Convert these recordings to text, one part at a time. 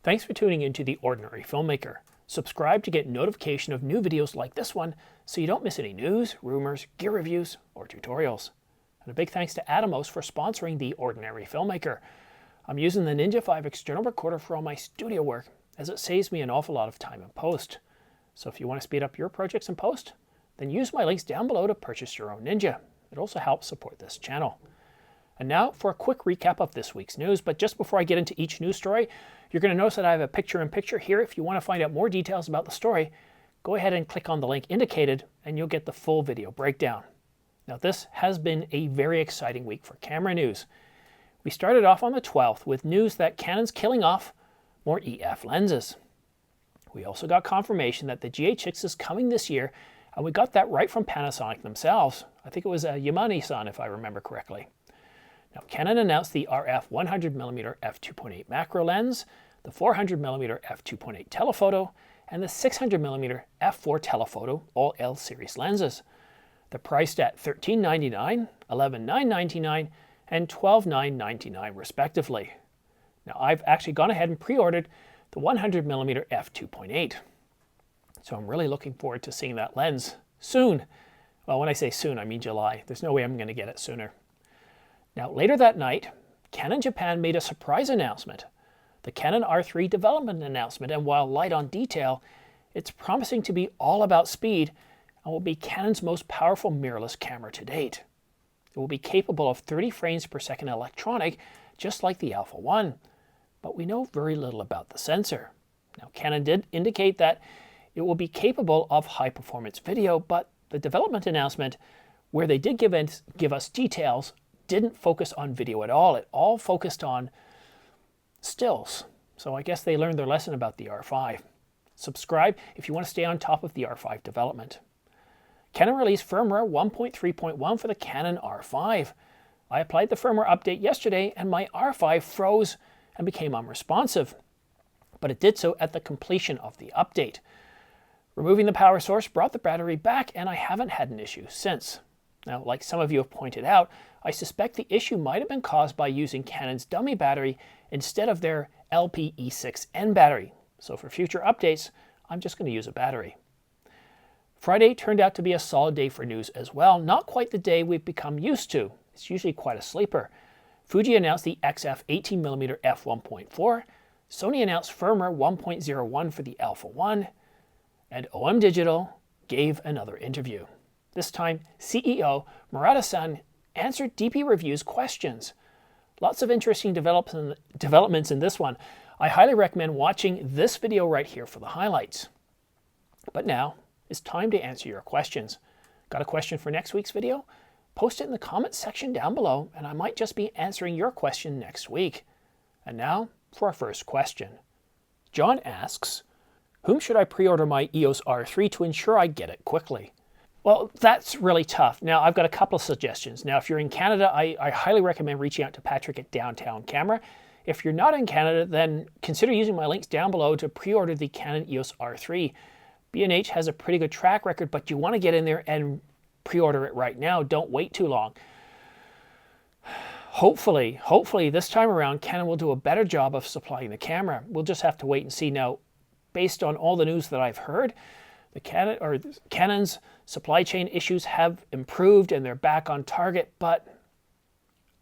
Thanks for tuning into The Ordinary Filmmaker. Subscribe to get notification of new videos like this one so you don't miss any news, rumors, gear reviews, or tutorials. And a big thanks to Atomos for sponsoring The Ordinary Filmmaker. I'm using the Ninja 5 external recorder for all my studio work as it saves me an awful lot of time in post. So if you want to speed up your projects in post, then use my links down below to purchase your own Ninja. It also helps support this channel. And now for a quick recap of this week's news, but just before I get into each news story, you're going to notice that I have a picture-in-picture here. If you want to find out more details about the story, go ahead and click on the link indicated and you'll get the full video breakdown. Now this has been a very exciting week for camera news. We started off on the 12th with news that Canon's killing off more EF lenses. We also got confirmation that the GH6 is coming this year, and we got that right from Panasonic themselves. I think it was Yamane-san if I remember correctly. Now, Canon announced the RF 100mm f2.8 macro lens, the 400mm f2.8 telephoto, and the 600mm f4 telephoto, all L series lenses. They're priced at $1399, $11,999, and $12,999 respectively. Now, I've actually gone ahead and pre-ordered the 100mm f2.8. So I'm really looking forward to seeing that lens soon. Well, when I say soon, I mean July. There's no way I'm going to get it sooner. Now, later that night, Canon Japan made a surprise announcement, the Canon R3 development announcement, and while light on detail, it's promising to be all about speed and will be Canon's most powerful mirrorless camera to date. It will be capable of 30 frames per second electronic, just like the Alpha 1, but we know very little about the sensor. Now, Canon did indicate that it will be capable of high-performance video, but the development announcement, where they did give us details, didn't focus on video at all. It all focused on stills. So I guess they learned their lesson about the R5. Subscribe if you want to stay on top of the R5 development. Canon released firmware 1.3.1 for the Canon R5. I applied the firmware update yesterday and my R5 froze and became unresponsive, but it did so at the completion of the update. Removing the power source brought the battery back and I haven't had an issue since. Now, like some of you have pointed out, I suspect the issue might have been caused by using Canon's dummy battery instead of their LPE6N battery. So for future updates, I'm just going to use a battery. Friday turned out to be a solid day for news as well. Not quite the day we've become used to. It's usually quite a sleeper. Fuji announced the XF 18mm f1.4. Sony announced firmware 1.01 for the Alpha 1. And OM Digital gave another interview. This time, CEO Murata-san answered DP Review's questions. Lots of interesting developments in this one. I highly recommend watching this video right here for the highlights. But now, it's time to answer your questions. Got a question for next week's video? Post it in the comments section down below, and I might just be answering your question next week. And now, for our first question. John asks, whom should I pre-order my EOS R3 to ensure I get it quickly? Well, that's really tough. Now, I've got a couple of suggestions. Now, if you're in Canada, I highly recommend reaching out to Patrick at Downtown Camera. If you're not in Canada, then consider using my links down below to pre-order the Canon EOS R3. B&H has a pretty good track record, but you want to get in there and pre-order it right now. Don't wait too long. Hopefully this time around, Canon will do a better job of supplying the camera. We'll just have to wait and see. Now, based on all the news that I've heard, Canon's supply chain issues have improved and they're back on target, but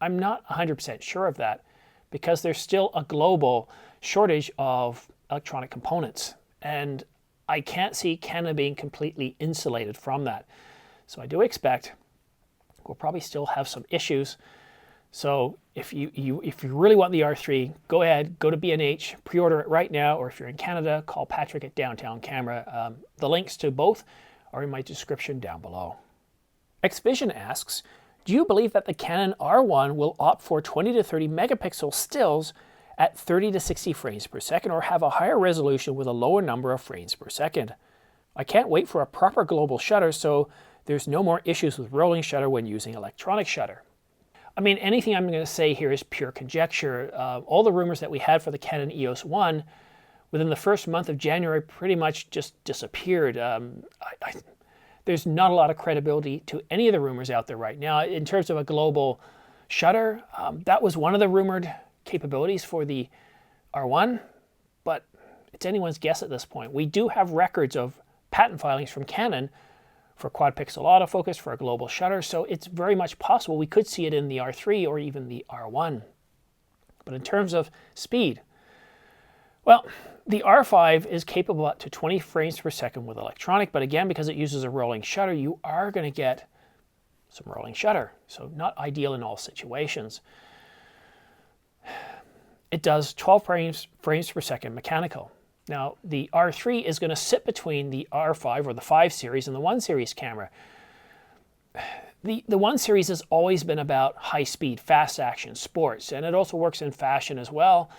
I'm not 100% sure of that because there's still a global shortage of electronic components, and I can't see Canon being completely insulated from that. So I do expect we'll probably still have some issues. So if you really want the R3, go ahead, go to B&H, pre-order it right now, or if you're in Canada, call Patrick at Downtown Camera. The links to both are in my description down below. Xvision asks, do you believe that the Canon R1 will opt for 20 to 30 megapixel stills at 30 to 60 frames per second or have a higher resolution with a lower number of frames per second? I can't wait for a proper global shutter so there's no more issues with rolling shutter when using electronic shutter. I mean, anything I'm going to say here is pure conjecture. All the rumors that we had for the Canon EOS 1 within the first month of January pretty much just disappeared. There's not a lot of credibility to any of the rumors out there right now. In terms of a global shutter, that was one of the rumored capabilities for the R1, but it's anyone's guess at this point. We do have records of patent filings from Canon for quad pixel autofocus, for a global shutter, so it's very much possible we could see it in the R3 or even the R1. But in terms of speed, well, the R5 is capable up to 20 frames per second with electronic, but again, because it uses a rolling shutter, you are going to get some rolling shutter, so not ideal in all situations. It does 12 frames per second mechanical. Now, the R3 is going to sit between the R5 or the 5 series and the 1 series camera. The 1 series has always been about high speed, fast action, sports, and it also works in fashion as well.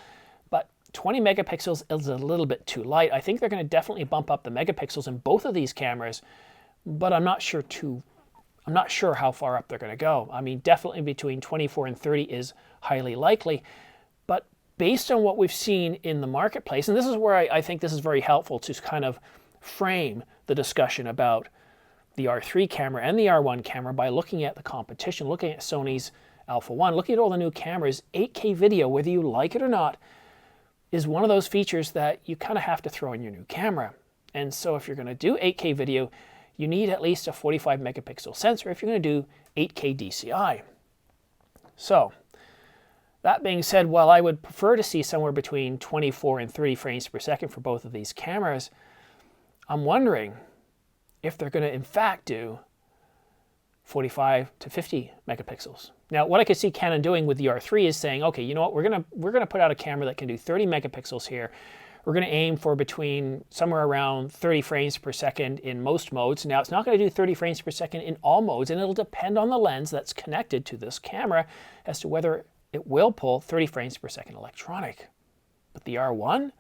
But 20 megapixels is a little bit too light. I think they're going to definitely bump up the megapixels in both of these cameras, but I'm not sure how far up they're going to go. I mean, definitely between 24 and 30 is highly likely, but based on what we've seen in the marketplace, and this is where I think this is very helpful to kind of frame the discussion about the R3 camera and the R1 camera by looking at the competition, looking at Sony's Alpha 1, looking at all the new cameras. 8K video, whether you like it or not, is one of those features that you kind of have to throw in your new camera. And so if you're going to do 8K video, you need at least a 45 megapixel sensor if you're going to do 8K DCI. So, that being said, while I would prefer to see somewhere between 24 and 30 frames per second for both of these cameras, I'm wondering if they're going to in fact do 45 to 50 megapixels. Now, what I could see Canon doing with the R3 is saying, okay, you know what, we're going to put out a camera that can do 30 megapixels here. We're going to aim for between somewhere around 30 frames per second in most modes. Now, it's not going to do 30 frames per second in all modes, and it'll depend on the lens that's connected to this camera as to whether it will pull 30 frames per second electronic. But the R1,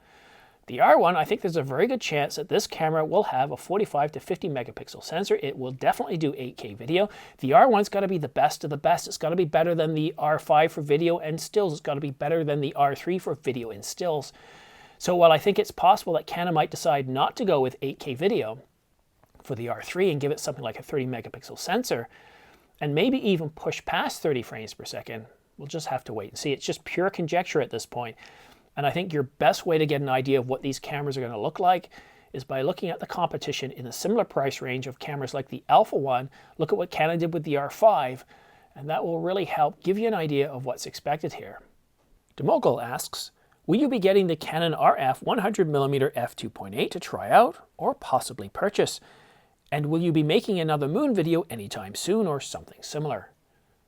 I think there's a very good chance that this camera will have a 45 to 50 megapixel sensor. It will definitely do 8K video. The R1's got to be the best of the best. It's got to be better than the R5 for video and stills. It's got to be better than the R3 for video and stills. So while I think it's possible that Canon might decide not to go with 8K video for the R3 and give it something like a 30 megapixel sensor, and maybe even push past 30 frames per second, we'll just have to wait and see. It's just pure conjecture at this point. And I think your best way to get an idea of what these cameras are going to look like is by looking at the competition in a similar price range of cameras like the Alpha 1. Look at what Canon did with the R5, and that will really help give you an idea of what's expected here. Demogul asks, will you be getting the Canon RF 100mm f2.8 to try out or possibly purchase? And will you be making another moon video anytime soon or something similar?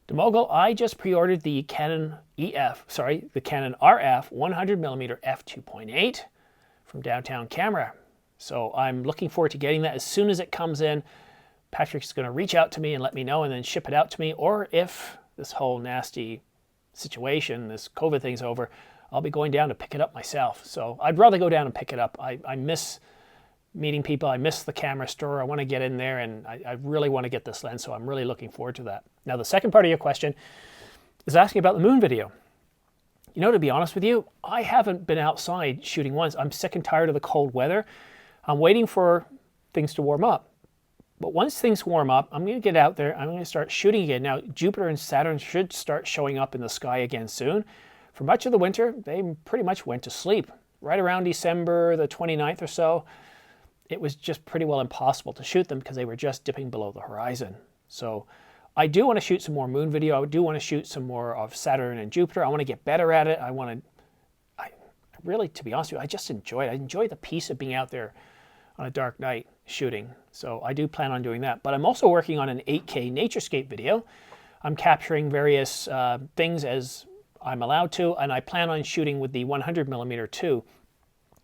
Demogul, I just pre-ordered the Canon RF 100mm f2.8 from Downtown Camera. So I'm looking forward to getting that as soon as it comes in. Patrick's going to reach out to me and let me know and then ship it out to me. Or if this whole nasty situation, this COVID thing's over, I'll be going down to pick it up myself. So I'd rather go down and pick it up. I miss meeting people. I miss the camera store. I want to get in there, and I really want to get this lens, so I'm really looking forward to that. Now, the second part of your question is asking about the moon video. You know, to be honest with you, I haven't been outside shooting once. I'm sick and tired of the cold weather. I'm waiting for things to warm up. But once things warm up, I'm going to get out there. I'm going to start shooting again. Now, Jupiter and Saturn should start showing up in the sky again soon. For much of the winter, they pretty much went to sleep. Right around December the 29th or so, it was just pretty well impossible to shoot them because they were just dipping below the horizon. So I do want to shoot some more moon video. I do want to shoot some more of Saturn and Jupiter. I want to get better at it. I really, to be honest with you, I just enjoy it. I enjoy the peace of being out there on a dark night shooting. So I do plan on doing that. But I'm also working on an 8K naturescape video. I'm capturing various things as I'm allowed to, and I plan on shooting with the 100mm too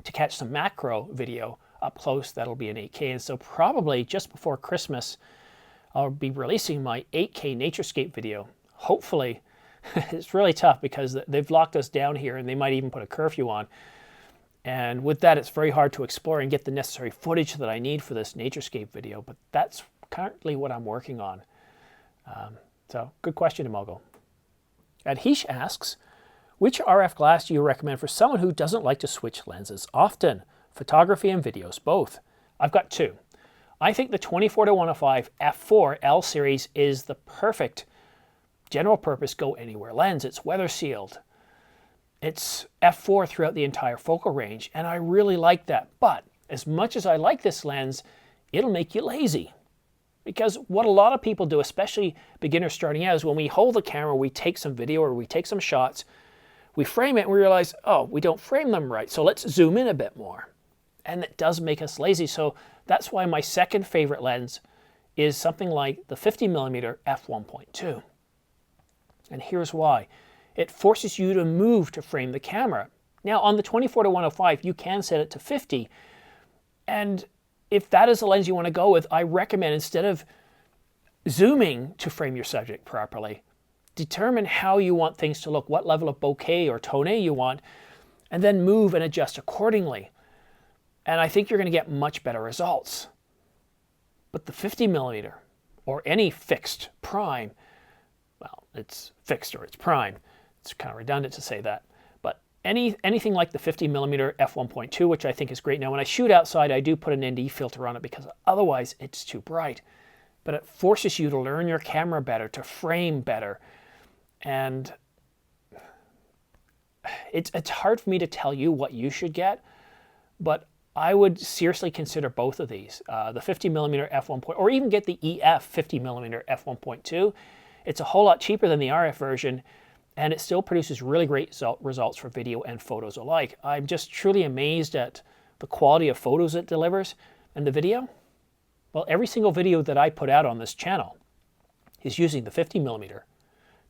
to catch some macro video up close. That'll be an 8K. And so probably just before Christmas, I'll be releasing my 8K naturescape video. Hopefully, it's really tough because they've locked us down here and they might even put a curfew on. And with that, it's very hard to explore and get the necessary footage that I need for this naturescape video. But that's currently what I'm working on. So good question, Demogul. Adhish asks, which RF glass do you recommend for someone who doesn't like to switch lenses often? Photography and videos, both. I've got two. I think the 24-105 f4 L series is the perfect general purpose go anywhere lens. It's weather sealed. It's f4 throughout the entire focal range, and I really like that. But as much as I like this lens, it'll make you lazy. Because what a lot of people do, especially beginners starting out, is when we hold the camera, we take some video or we take some shots, we frame it and we realize, oh, we don't frame them right, so let's zoom in a bit more. And it does make us lazy. So that's why my second favorite lens is something like the 50mm f1.2. And here's why. It forces you to move to frame the camera. Now on the 24-105, you can set it to 50. And if that is the lens you want to go with, I recommend instead of zooming to frame your subject properly, determine how you want things to look, what level of bokeh or toné you want, and then move and adjust accordingly. And I think you're going to get much better results. But the 50mm or any fixed prime, well, it's fixed or it's prime. It's kind of redundant to say that. But anything like the 50mm f1.2, which I think is great. Now, when I shoot outside, I do put an ND filter on it because otherwise it's too bright. But it forces you to learn your camera better, to frame better. And it's hard for me to tell you what you should get, but I would seriously consider both of these, the 50mm f1. Or even get the EF 50mm f1.2. It's a whole lot cheaper than the RF version, and it still produces really great results for video and photos alike. I'm just truly amazed at the quality of photos it delivers. And the video? Well, every single video that I put out on this channel is using the 50mm.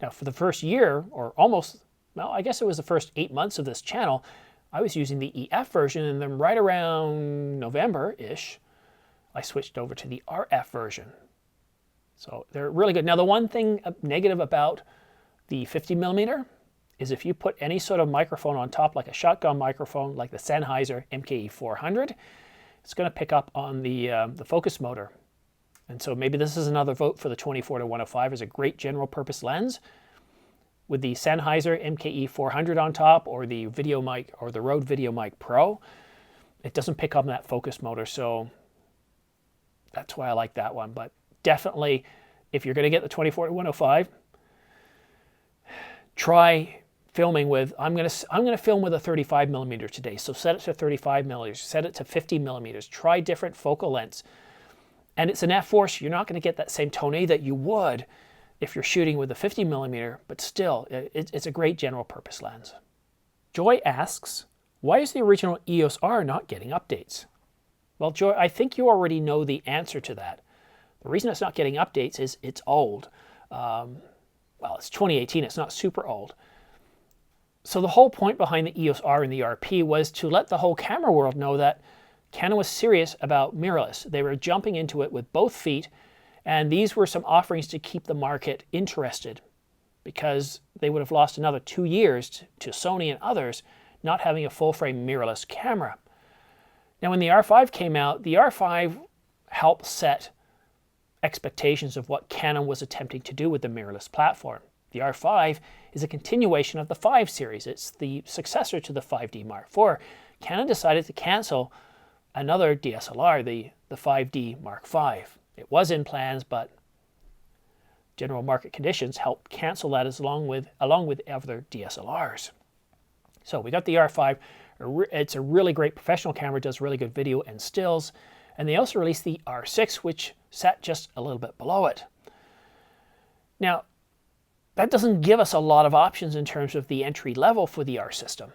Now, for the first year, or almost, well, I guess it was the first 8 months of this channel, I was using the EF version, and then right around November-ish, I switched over to the RF version. So they're really good. Now, the one thing negative about the 50mm is if you put any sort of microphone on top, like a shotgun microphone, like the Sennheiser MKE 400, it's going to pick up on the focus motor. And so maybe this is another vote for the 24-105 as a great general purpose lens. With the Sennheiser MKE 400 on top, or the Video Mic or the Rode Video Mic Pro, it doesn't pick up on that focus motor, so that's why I like that one. But definitely, if you're going to get the 24-105, try filming with, I'm going to film with a 35mm today, so set it to 35mm, set it to 50mm, try different focal lengths. And it's an f4, so you're not going to get that same toné that you would if you're shooting with a 50mm, but still, it's a great general purpose lens. Joy asks, why is the original EOS R not getting updates? Well, Joy, I think you already know the answer to that. The reason it's not getting updates is it's old. Well, it's 2018, it's not super old. So the whole point behind the EOS R and the RP was to let the whole camera world know that Canon was serious about mirrorless. They were jumping into it with both feet, and these were some offerings to keep the market interested, because they would have lost another 2 years to Sony and others not having a full-frame mirrorless camera. Now, when the R5 came out, the R5 helped set expectations of what Canon was attempting to do with the mirrorless platform. The R5 is a continuation of the 5 series. It's the successor to the 5D Mark IV. Canon decided to cancel another DSLR, the 5D Mark V. It was in plans, but general market conditions helped cancel that along with other DSLRs. So we got the R5. It's a really great professional camera, does really good video and stills. And they also released the R6, which sat just a little bit below it. Now, that doesn't give us a lot of options in terms of the entry level for the R system.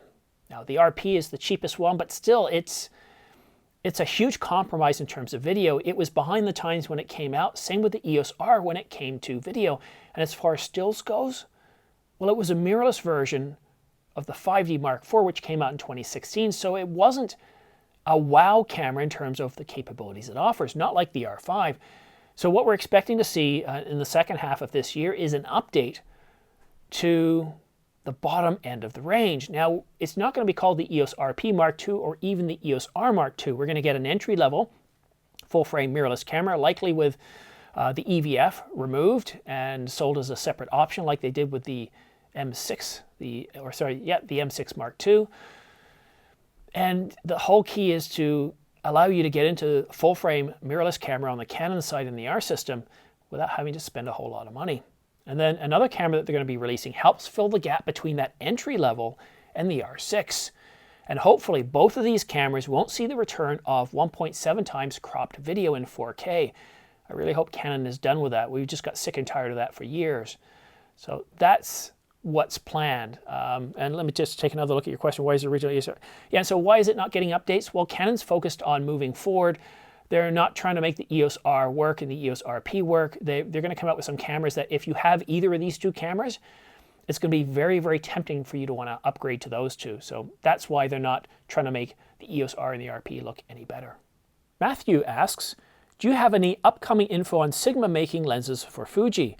Now, the RP is the cheapest one, but still, it's a huge compromise in terms of video. It was behind the times when it came out. Same with the EOS R when it came to video. And as far as stills goes, well, it was a mirrorless version of the 5D Mark IV, which came out in 2016. So it wasn't a wow camera in terms of the capabilities it offers, not like the R5. So what we're expecting to see in the second half of this year is an update to the bottom end of the range. Now, it's not going to be called the EOS RP Mark II or even the EOS R Mark II. We're going to get an entry-level full-frame mirrorless camera, likely with the EVF removed and sold as a separate option, like they did with the M6, the M6 Mark II. And the whole key is to allow you to get into full-frame mirrorless camera on the Canon side in the R system without having to spend a whole lot of money. And then another camera that they're going to be releasing helps fill the gap between that entry level and the R6. And hopefully both of these cameras won't see the return of 1.7 times cropped video in 4K. I really hope Canon is done with that. We've just got sick and tired of that for years. So that's what's planned. And let me just take another look at your question. Why is the original EOS R? Yeah, so why is it not getting updates? Well, Canon's focused on moving forward. They're not trying to make the EOS R work and the EOS RP work. They're going to come out with some cameras that if you have either of these two cameras, it's going to be very, very tempting for you to want to upgrade to those two. So that's why they're not trying to make the EOS R and the RP look any better. Matthew asks, do you have any upcoming info on Sigma making lenses for Fuji?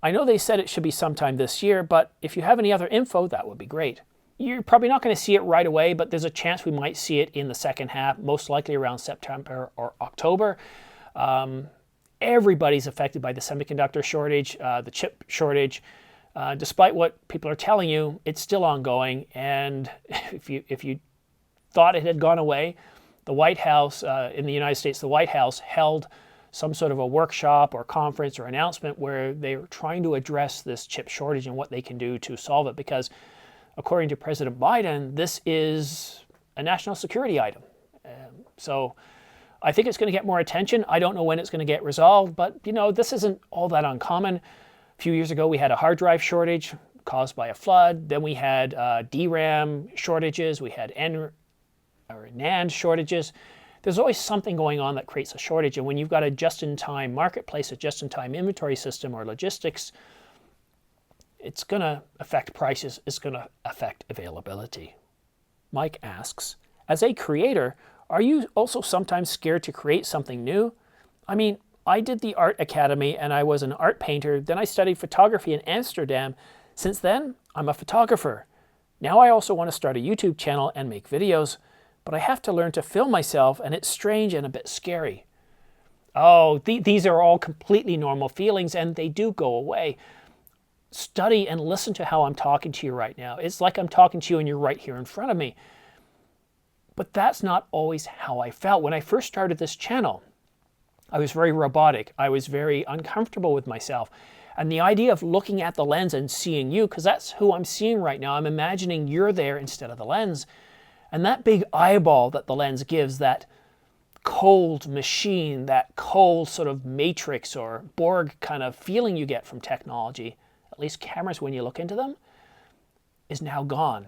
I know they said it should be sometime this year, but if you have any other info, that would be great. You're probably not going to see it right away, but there's a chance we might see it in the second half, most likely around September or October. Everybody's affected by the semiconductor shortage, the chip shortage. Despite what people are telling you, it's still ongoing. And if you thought it had gone away, the White House, in the United States, the White House held some sort of a workshop or conference or announcement where they were trying to address this chip shortage and what they can do to solve it. Because according to President Biden, this is a national security item. So I think it's going to get more attention. I don't know when it's going to get resolved, but you know, this isn't all that uncommon. A few years ago, we had a hard drive shortage caused by a flood. Then we had DRAM shortages. We had NAND shortages. There's always something going on that creates a shortage. And when you've got a just-in-time marketplace, a just-in-time inventory system or logistics, it's going to affect prices. It's going to affect availability. Mike asks, as a creator, are you also sometimes scared to create something new? I mean, I did the Art Academy and I was an art painter. Then I studied photography in Amsterdam. Since then, I'm a photographer. Now I also want to start a YouTube channel and make videos, but I have to learn to film myself and it's strange and a bit scary. Oh, these are all completely normal feelings and they do go away. Study and listen to how I'm talking to you right now. It's like I'm talking to you and you're right here in front of me. But that's not always how I felt. When I first started this channel, I was very robotic. I was very uncomfortable with myself. And the idea of looking at the lens and seeing you, because that's who I'm seeing right now, I'm imagining you're there instead of the lens. And that big eyeball that the lens gives, that cold machine, that cold sort of matrix or Borg kind of feeling you get from technology, at least cameras when you look into them, is now gone.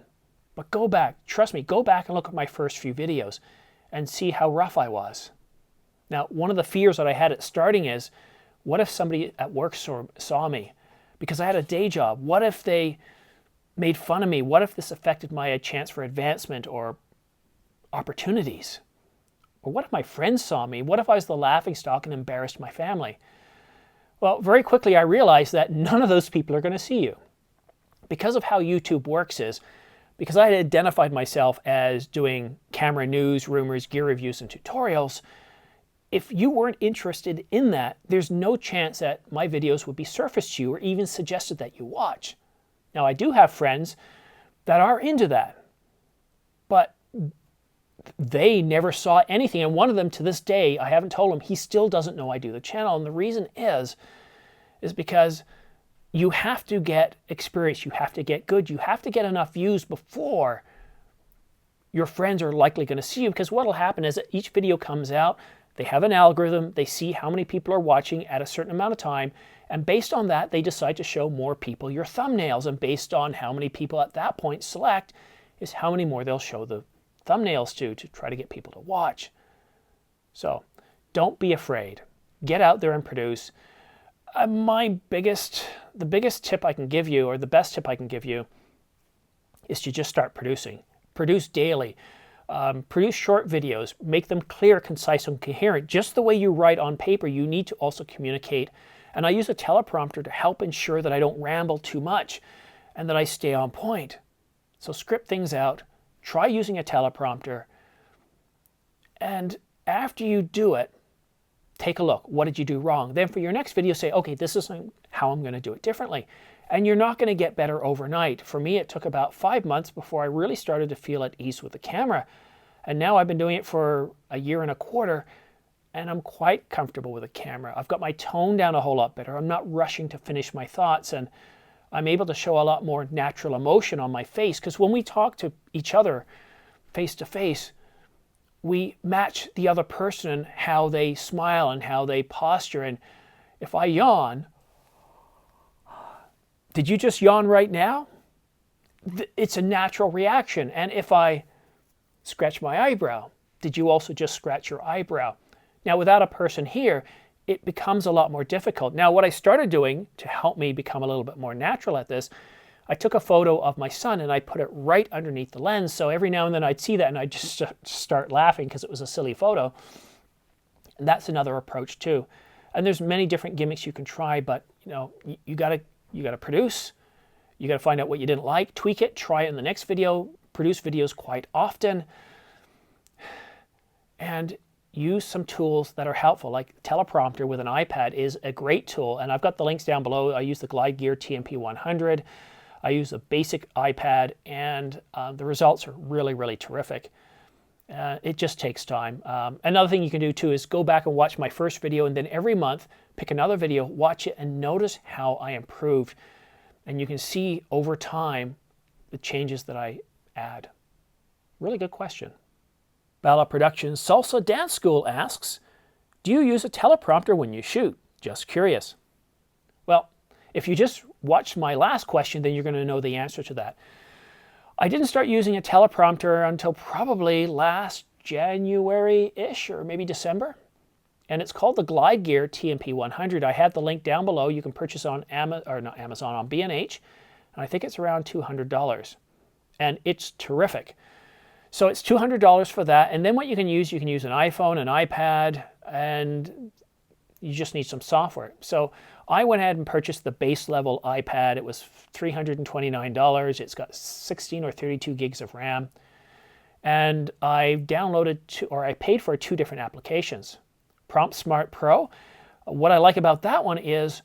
But go back, trust me, go back and look at my first few videos and see how rough I was. Now, one of the fears that I had at starting is, what if somebody at work saw me? Because I had a day job. What if they made fun of me? What if this affected my chance for advancement or opportunities? Or what if my friends saw me? What if I was the laughingstock and embarrassed my family? Well, very quickly I realized that none of those people are going to see you. Because of how YouTube works is, because I had identified myself as doing camera news, rumors, gear reviews, and tutorials, if you weren't interested in that, there's no chance that my videos would be surfaced to you or even suggested that you watch. Now, I do have friends that are into that, but they never saw anything. And one of them, to this day, I haven't told him, he still doesn't know I do the channel. And the reason is because you have to get experience, you have to get good, you have to get enough views before your friends are likely going to see you. Because what will happen is that each video comes out, they have an algorithm, they see how many people are watching at a certain amount of time, and based on that, they decide to show more people your thumbnails, and based on how many people at that point select is how many more they'll show the thumbnails to try to get people to watch. So don't be afraid. Get out there and produce. The biggest tip I can give you, or the best tip I can give you, is to just start producing. Produce daily. Produce short videos. Make them clear, concise, and coherent. Just the way you write on paper, you need to also communicate. And I use a teleprompter to help ensure that I don't ramble too much and that I stay on point. So script things out. Try using a teleprompter. And after you do it, take a look. What did you do wrong? Then for your next video, say, okay, this is how I'm going to do it differently. And you're not going to get better overnight. For me, it took about 5 months before I really started to feel at ease with the camera. And now I've been doing it for a year and a quarter, and I'm quite comfortable with the camera. I've got my tone down a whole lot better. I'm not rushing to finish my thoughts, and I'm able to show a lot more natural emotion on my face, because when we talk to each other face to face, we match the other person and how they smile and how they posture. And if I yawn, did you just yawn right now? It's a natural reaction. And if I scratch my eyebrow, did you also just scratch your eyebrow? Now, without a person here, it becomes a lot more difficult. Now, what I started doing to help me become a little bit more natural at this, I took a photo of my son and I put it right underneath the lens. So every now and then I'd see that and I'd just start laughing because it was a silly photo. And that's another approach too. And there's many different gimmicks you can try, but you know, you gotta produce. You gotta find out what you didn't like, tweak it, try it in the next video, produce videos quite often, and use some tools that are helpful, like teleprompter with an iPad is a great tool. And I've got the links down below. I use the Glide Gear TMP100. I use a basic iPad, and the results are really, really terrific. It just takes time. Another thing you can do too is go back and watch my first video, and then every month pick another video, watch it, and notice how I improved. And you can see over time the changes that I add. Really good question. Bala Productions Salsa Dance School asks, do you use a teleprompter when you shoot? Just curious. Well, if you just watched my last question, then you're going to know the answer to that. I didn't start using a teleprompter until probably last January-ish, or maybe December. And it's called the Glide Gear TMP100. I have the link down below. You can purchase on Amazon, on B&H. And I think it's around $200. And it's terrific. So it's $200 for that. And then what you can use an iPhone, an iPad, and you just need some software. So I went ahead and purchased the base level iPad. It was $329. It's got 16 or 32 gigs of RAM. And I I paid for 2 different applications. Prompt Smart Pro. What I like about that one is,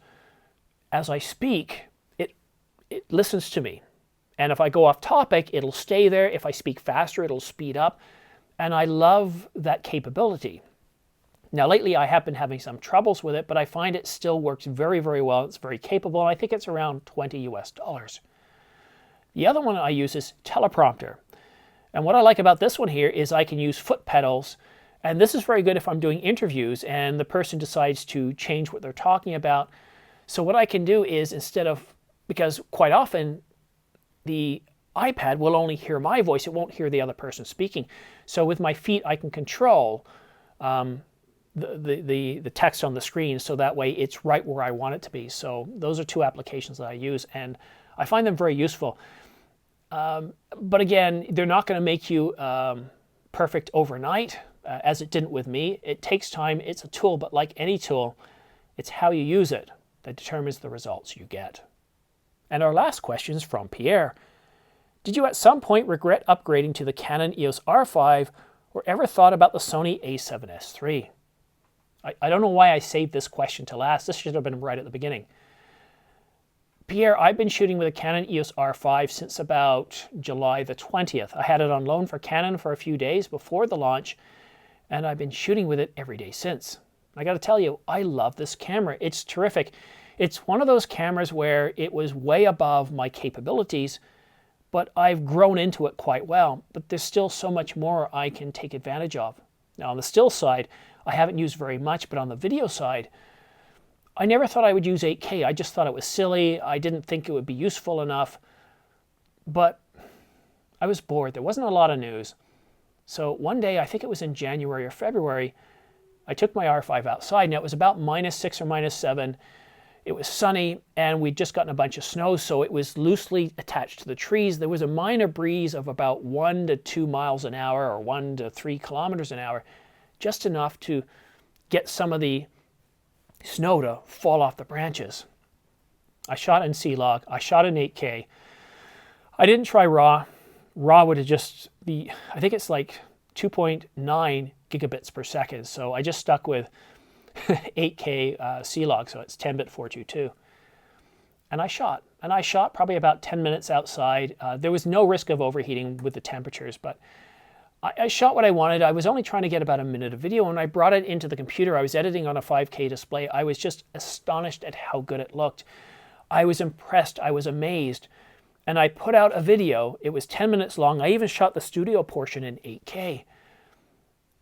as I speak, it listens to me. And if I go off topic, it'll stay there. If I speak faster, it'll speed up. And I love that capability. Now, lately, I have been having some troubles with it, but I find it still works very, very well. It's very capable, and I think it's around $20 US. The other one I use is teleprompter. And what I like about this one here is I can use foot pedals, and this is very good if I'm doing interviews and the person decides to change what they're talking about. So what I can do is, because quite often the iPad will only hear my voice, it won't hear the other person speaking. So with my feet, I can control the text on the screen, so that way it's right where I want it to be. So those are 2 applications that I use, and I find them very useful. But again, they're not going to make you perfect overnight, as it didn't with me. It takes time. It's a tool, but like any tool, it's how you use it that determines the results you get. And our last question is from Pierre. Did you at some point regret upgrading to the Canon EOS R5 or ever thought about the Sony a7S III? I don't know why I saved this question to last. This should have been right at the beginning. Pierre, I've been shooting with a Canon EOS R5 since about July the 20th. I had it on loan for Canon for a few days before the launch, and I've been shooting with it every day since. I got to tell you, I love this camera. It's terrific. It's one of those cameras where it was way above my capabilities, but I've grown into it quite well. But there's still so much more I can take advantage of. Now, on the still side, I haven't used very much, but on the video side, I never thought I would use 8K. I just thought it was silly. I didn't think it would be useful enough. But I was bored. There wasn't a lot of news. So one day, I think it was in January or February, I took my R5 outside. Now, it was about -6 or -7. It was sunny, and we'd just gotten a bunch of snow, so it was loosely attached to the trees. There was a minor breeze of about 1 to 2 miles an hour or 1 to 3 kilometers an hour, just enough to get some of the snow to fall off the branches. I shot in C-Log. I shot in 8K. I didn't try RAW. RAW would have just be, I think it's like 2.9 gigabits per second. So I just stuck with 8K C-Log, so it's 10-bit 422. And I shot probably about 10 minutes outside. There was no risk of overheating with the temperatures, but I shot what I wanted. I was only trying to get about a minute of video. When I brought it into the computer, I was editing on a 5K display. I was just astonished at how good it looked. I was impressed, I was amazed. And I put out a video, it was 10 minutes long. I even shot the studio portion in 8K.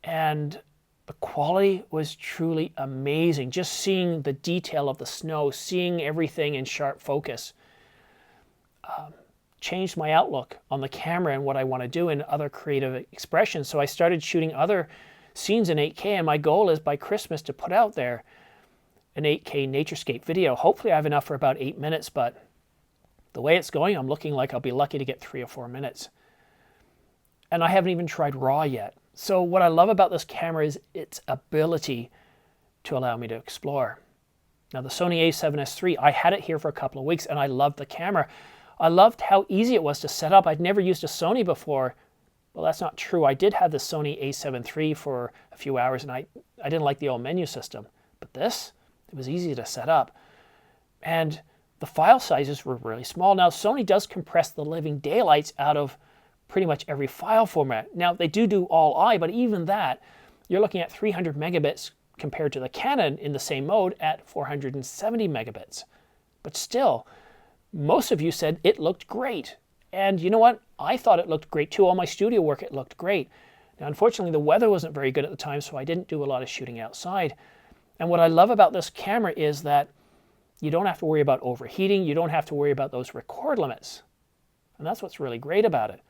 And the quality was truly amazing. Just seeing the detail of the snow, seeing everything in sharp focus, changed my outlook on the camera and what I want to do in other creative expressions. So I started shooting other scenes in 8K, and my goal is by Christmas to put out there an 8K naturescape video. Hopefully I have enough for about 8 minutes, but the way it's going, I'm looking like I'll be lucky to get 3 or 4 minutes. And I haven't even tried RAW yet. So what I love about this camera is its ability to allow me to explore. Now the Sony a7S III, I had it here for a couple of weeks and I loved the camera. I loved how easy it was to set up. I'd never used a Sony before. Well, that's not true. I did have the Sony a7 III for a few hours and I didn't like the old menu system. But this, it was easy to set up. And the file sizes were really small. Now Sony does compress the living daylights out of pretty much every file format. Now they do all I, but even that, you're looking at 300 megabits compared to the Canon in the same mode at 470 megabits. But still, most of you said it looked great. And you know what? I thought it looked great too. All my studio work, it looked great. Now, unfortunately, the weather wasn't very good at the time, so I didn't do a lot of shooting outside. And what I love about this camera is that you don't have to worry about overheating. You don't have to worry about those record limits. And that's what's really great about it.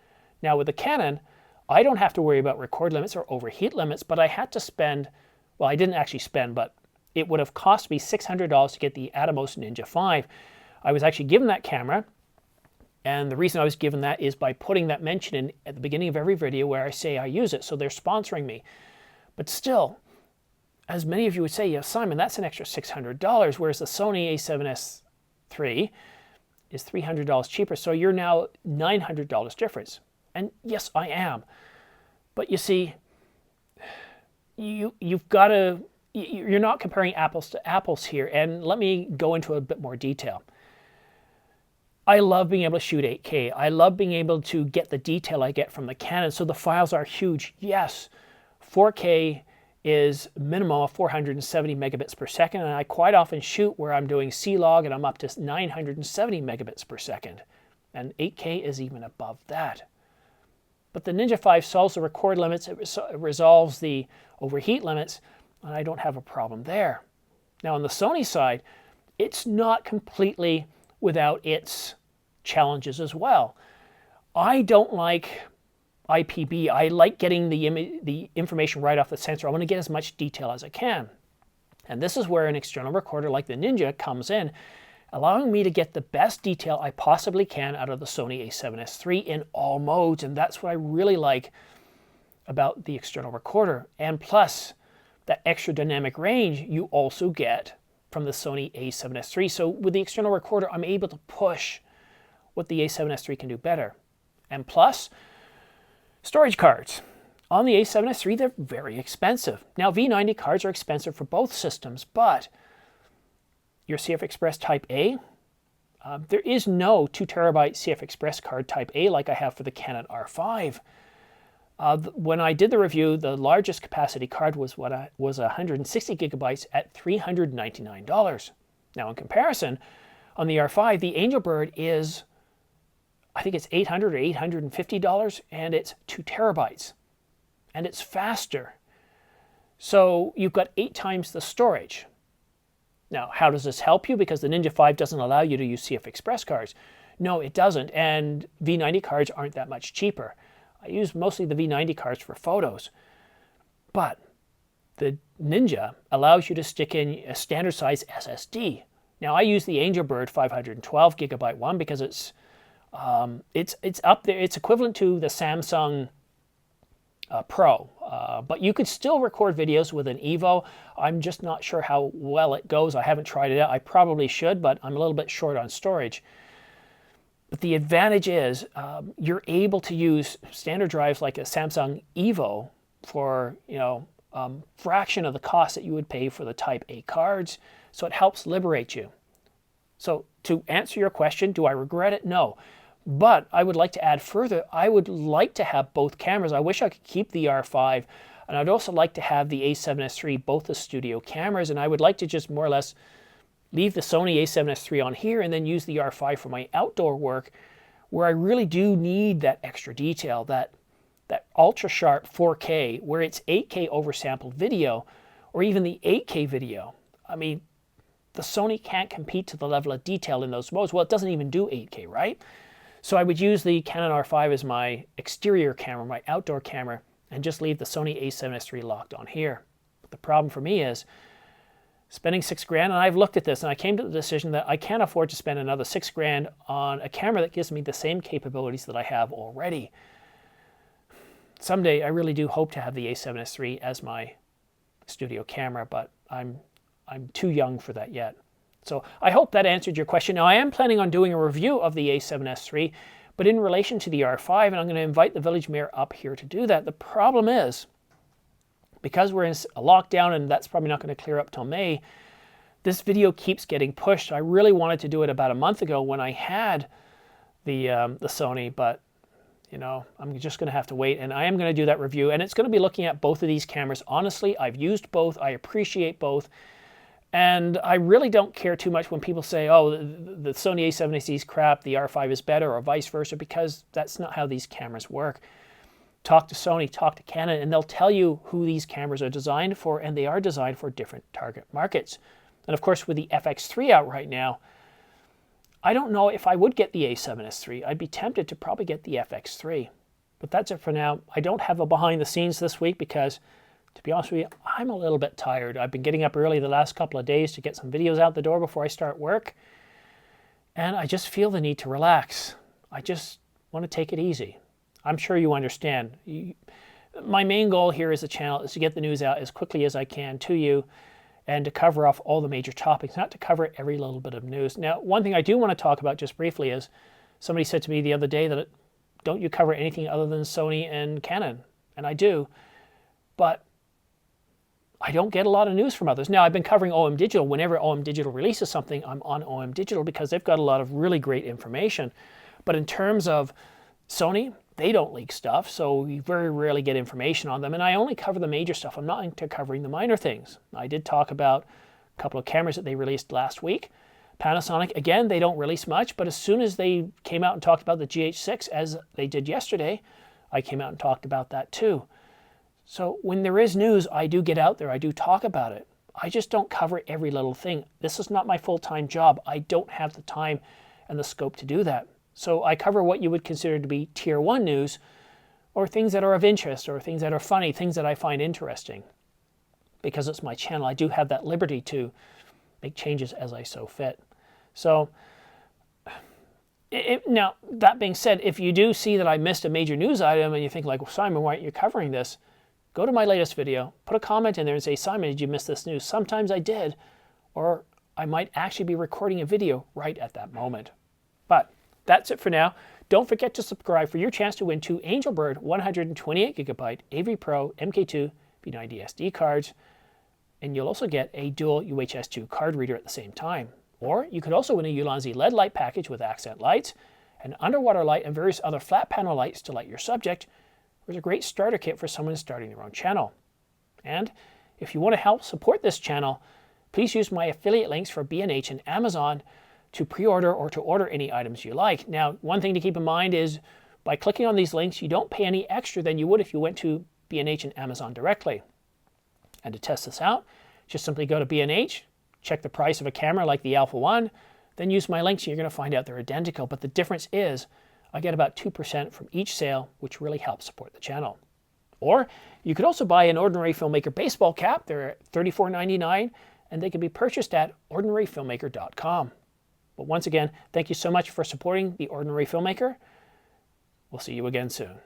Now with the Canon, I don't have to worry about record limits or overheat limits, but I had to spend, well, I didn't actually spend, but it would have cost me $600 to get the Atomos Ninja 5. I was actually given that camera, and the reason I was given that is by putting that mention in at the beginning of every video where I say I use it, so they're sponsoring me. But still, as many of you would say, yeah, Simon, that's an extra $600, whereas the Sony a7S III is $300 cheaper, so you're now $900 difference. And yes, I am. But you see, you've got to, you're not comparing apples to apples here. And let me go into a bit more detail. I love being able to shoot 8K. I love being able to get the detail I get from the Canon. So the files are huge. Yes, 4K is minimum of 470 megabits per second. And I quite often shoot where I'm doing C-Log and I'm up to 970 megabits per second. And 8K is even above that. But the Ninja 5 solves the record limits, it resolves the overheat limits, and I don't have a problem there. Now on the Sony side, it's not completely without its challenges as well. I don't like IPB. I like getting the information right off the sensor. I want to get as much detail as I can. And this is where an external recorder like the Ninja comes in, allowing me to get the best detail I possibly can out of the Sony a7S III in all modes. And that's what I really like about the external recorder. And plus, that extra dynamic range you also get from the Sony a7S III. So with the external recorder, I'm able to push what the a7S III can do better. And plus, storage cards. On the a7S III, they're very expensive. Now, V90 cards are expensive for both systems, but your CF Express Type A, there is no 2 terabyte CF Express card Type A like I have for the Canon R5. When I did the review, the largest capacity card was 160 gigabytes at $399. Now in comparison, on the R5, the Angel Bird is, I think it's $800 or $850, and it's 2 terabytes. And it's faster. So you've got 8 times the storage. Now, how does this help you? Because the Ninja 5 doesn't allow you to use CF Express cards. No, it doesn't, and V90 cards aren't that much cheaper. I use mostly the V90 cards for photos. But the Ninja allows you to stick in a standard size SSD. Now, I use the Angel Bird 512 gigabyte one because it's up there. It's equivalent to the Samsung Pro, but you could still record videos with an Evo. I'm just not sure how well it goes. I haven't tried it out. I probably should, but I'm a little bit short on storage. But the advantage is you're able to use standard drives like a Samsung Evo for, fraction of the cost that you would pay for the Type A cards. So it helps liberate you. So to answer your question, do I regret it? No. But I would like to add further, I would like to have both cameras. I wish I could keep the R5, and I'd also like to have the a7S III, both the studio cameras, and I would like to just more or less leave the Sony a7S III on here and then use the R5 for my outdoor work, where I really do need that extra detail, that ultra sharp 4K, where it's 8K oversampled video, or even the 8K video. I mean, the Sony can't compete to the level of detail in those modes. Well, it doesn't even do 8K, right? So I would use the Canon R5 as my exterior camera, my outdoor camera, and just leave the Sony a7S III locked on here. But the problem for me is spending $6,000, and I've looked at this and I came to the decision that I can't afford to spend another $6,000 on a camera that gives me the same capabilities that I have already. Someday I really do hope to have the a7S III as my studio camera, but I'm too young for that yet. So I hope that answered your question. Now I am planning on doing a review of the a7S III, but in relation to the R5, and I'm going to invite the Village Mayor up here to do that. The problem is, because we're in a lockdown and that's probably not going to clear up till May, this video keeps getting pushed. I really wanted to do it about a month ago when I had the Sony, but you know, I'm just going to have to wait, and I am going to do that review, and it's going to be looking at both of these cameras. Honestly, I've used both. I appreciate both, and I really don't care too much when people say, oh, the Sony a7S III is crap, the R5 is better, or vice versa, because that's not how these cameras work. Talk to Sony, talk to Canon, and they'll tell you who these cameras are designed for, and they are designed for different target markets. And of course, with the FX3 out right now, I don't know if I would get the a7S III. I'd be tempted to probably get the FX3. But that's it for now. I don't have a behind the scenes this week because, to be honest with you, I'm a little bit tired. I've been getting up early the last couple of days to get some videos out the door before I start work. And I just feel the need to relax. I just want to take it easy. I'm sure you understand. My main goal here as a channel is to get the news out as quickly as I can to you, and to cover off all the major topics, not to cover every little bit of news. Now, one thing I do want to talk about just briefly is, somebody said to me the other day that, don't you cover anything other than Sony and Canon? And I do, but I don't get a lot of news from others. Now, I've been covering OM Digital. Whenever OM Digital releases something, I'm on OM Digital because they've got a lot of really great information. But in terms of Sony, they don't leak stuff, so we very rarely get information on them. And I only cover the major stuff. I'm not into covering the minor things. I did talk about a couple of cameras that they released last week. Panasonic, again, they don't release much, but as soon as they came out and talked about the GH6, as they did yesterday, I came out and talked about that too. So when there is news, I do get out there. I do talk about it. I just don't cover every little thing. This is not my full-time job. I don't have the time and the scope to do that. So I cover what you would consider to be tier 1 news, or things that are of interest, or things that are funny, things that I find interesting. Because it's my channel, I do have that liberty to make changes as I so fit. So, now, that being said, if you do see that I missed a major news item and you think like, well, Simon, why aren't you covering this? Go to my latest video, put a comment in there and say, Simon, did you miss this news? Sometimes I did, or I might actually be recording a video right at that moment. But that's it for now. Don't forget to subscribe for your chance to win 2 Angelbird 128GB AV Pro MK2 B90 SD cards, and you'll also get a dual UHS 2 card reader at the same time. Or you could also win a Ulanzi LED light package with accent lights, an underwater light, and various other flat panel lights to light your subject, or a great starter kit for someone starting their own channel. And if you want to help support this channel, please use my affiliate links for B&H and Amazon to pre-order or to order any items you like. Now, one thing to keep in mind is by clicking on these links, you don't pay any extra than you would if you went to B&H and Amazon directly. And to test this out, just simply go to B&H, check the price of a camera like the Alpha 1, then use my links and you're going to find out they're identical. But the difference is I get about 2% from each sale, which really helps support the channel. Or you could also buy an Ordinary Filmmaker baseball cap. They're $34.99 and they can be purchased at ordinaryfilmmaker.com. But once again, thank you so much for supporting The Ordinary Filmmaker. We'll see you again soon.